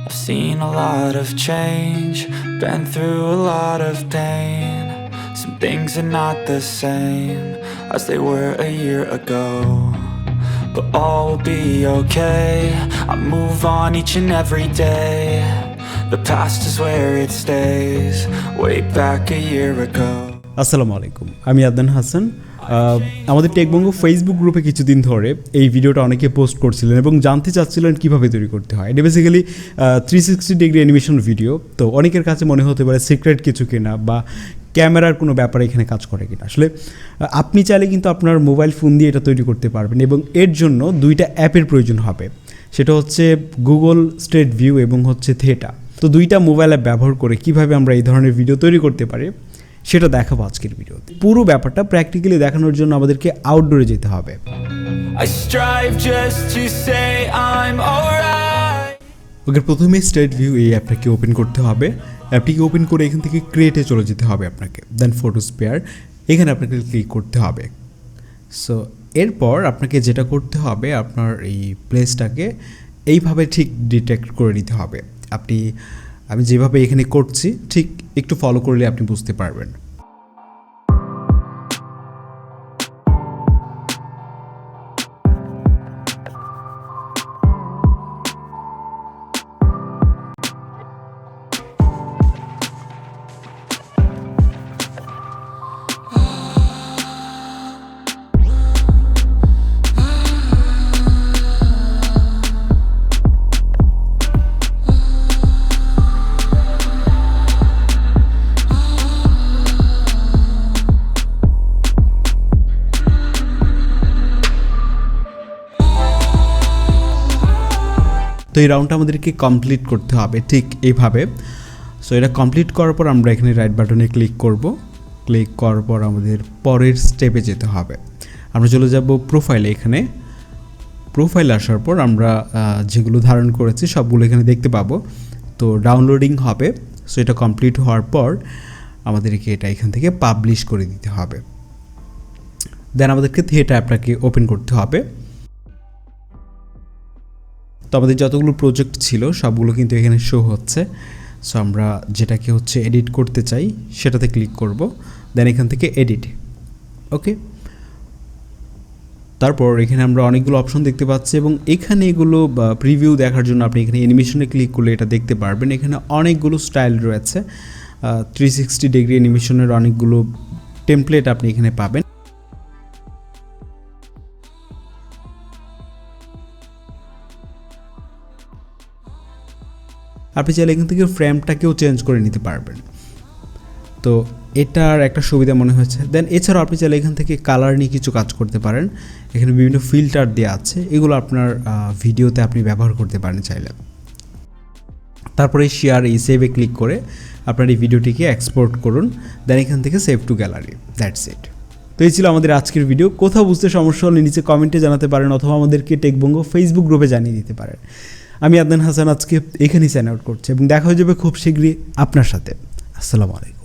I've seen a lot of change, been through a lot of pain. Some things are not the same as they were a year ago, but all will be okay. I move on each and every day. The past is where it stays, way back a year ago. আসসালামু আলাইকুম, আমি আদনান হাসান। আমাদের টেকবঙ্গ Facebook গ্রুপে কিছুদিন ধরে এই ভিডিওটা অনেকে পোস্ট করছিলেন এবং জানতে চাচ্ছিলেন কীভাবে তৈরি করতে হয়। এটা বেসিক্যালি 360 ডিগ্রি অ্যানিমেশন ভিডিও। তো অনেকের কাছে মনে হতে পারে সিক্রেট কিছু কিনা বা ক্যামেরার কোনো ব্যাপারে এখানে কাজ করে কিনা। আসলে আপনি চাইলে কিন্তু আপনার মোবাইল ফোন দিয়ে এটা তৈরি করতে পারবেন এবং এর জন্য দুইটা অ্যাপের প্রয়োজন হবে। সেটা হচ্ছে গুগল স্ট্রিট ভিউ এবং হচ্ছে থেটা। তো দুইটা মোবাইল অ্যাপ ব্যবহার করে কীভাবে আমরা এই ধরনের ভিডিও তৈরি করতে পারি সেটা দেখাবো আজকের ভিডিওতে। পুরো ব্যাপারটা প্র্যাকটিক্যালি দেখানোর জন্য আমাদেরকে আউটডোরে যেতে হবে। ওকে, প্রথমে স্ট্রিট ভিউ এই অ্যাপটাকে ওপেন করতে হবে। অ্যাপটিকে ওপেন করে এখান থেকে ক্রিয়েটে চলে যেতে হবে আপনাকে। দেন ফটো স্পেয়ার এখানে আপনাকে ক্লিক করতে হবে। সো এরপর আপনাকে যেটা করতে হবে, আপনার এই প্লেসটাকে এইভাবে ঠিক ডিটেক্ট করে নিতে হবে। আমি যেভাবে এখানে করছি ঠিক একটু ফলো করলে আপনি বুঝতে পারবেন। তো এই রাউন্ডটা আমাদেরকে কমপ্লিট করতে হবে ঠিক এইভাবে। সো এটা কমপ্লিট করার পর আমরা এখানে রাইট বাটনে ক্লিক করব। ক্লিক করার পর আমাদের পরের স্টেপে যেতে হবে। আমরা চলে যাব প্রোফাইলে। এখানে প্রোফাইলে আসার পর আমরা যেগুলো ধারণ করেছি সবগুলো এখানে দেখতে পাবো। তো ডাউনলোডিং হবে। সো এটা কমপ্লিট হওয়ার পর আমাদেরকে এটা এখান থেকে পাবলিশ করে দিতে হবে। দেন আমাদেরকে থিয়েটার অ্যাপটাকে ওপেন করতে হবে। তো আমাদের যতগুলো প্রজেক্ট ছিল সবগুলো কিন্তু এখানে শো হচ্ছে। সো আমরা যেটাকে হচ্ছে এডিট করতে চাই সেটাতে ক্লিক করব। দেন এখান থেকে এডিট। ওকে, তারপর এখানে আমরা অনেকগুলো অপশন দেখতে পাচ্ছি এবং এখানে এগুলো প্রিভিউ দেখার জন্য আপনি এখানে অ্যানিমেশনে ক্লিক করলে এটা দেখতে পারবেন। এখানে অনেকগুলো স্টাইল রয়েছে। 360 ডিগ্রি অ্যানিমেশনের অনেকগুলো টেমপ্লেট আপনি এখানে পাবেন। আপনি চাইলে এখান থেকে ফ্রেমটাকেও চেঞ্জ করে নিতে পারবেন। তো এটার একটা সুবিধা মনে হয়েছে। দেন এছাড়াও আপনি চাইলে এখান থেকে কালার নিয়ে কিছু কাজ করতে পারেন। এখানে বিভিন্ন ফিল্টার দেওয়া আছে, এগুলো আপনার ভিডিওতে আপনি ব্যবহার করতে পারেন চাইলে। তারপরে শেয়ার এই সেভে ক্লিক করে আপনার এই ভিডিওটিকে এক্সপোর্ট করুন। দেন এখান থেকে save two gallery. That's it. তো এই ছিল আমাদের আজকের ভিডিও। কোথাও বুঝতে সমস্যা হলে নিচে কমেন্টে জানাতে পারেন অথবা আমাদেরকে টেকবঙ্গ ফেসবুক গ্রুপে জানিয়ে দিতে পারেন। আমি আদনান হাসান আজকে এখানেই সাইন আউট করছি এবং দেখা হয়ে যাবে খুব শীঘ্রই আপনার সাথে। আসসালামু আলাইকুম।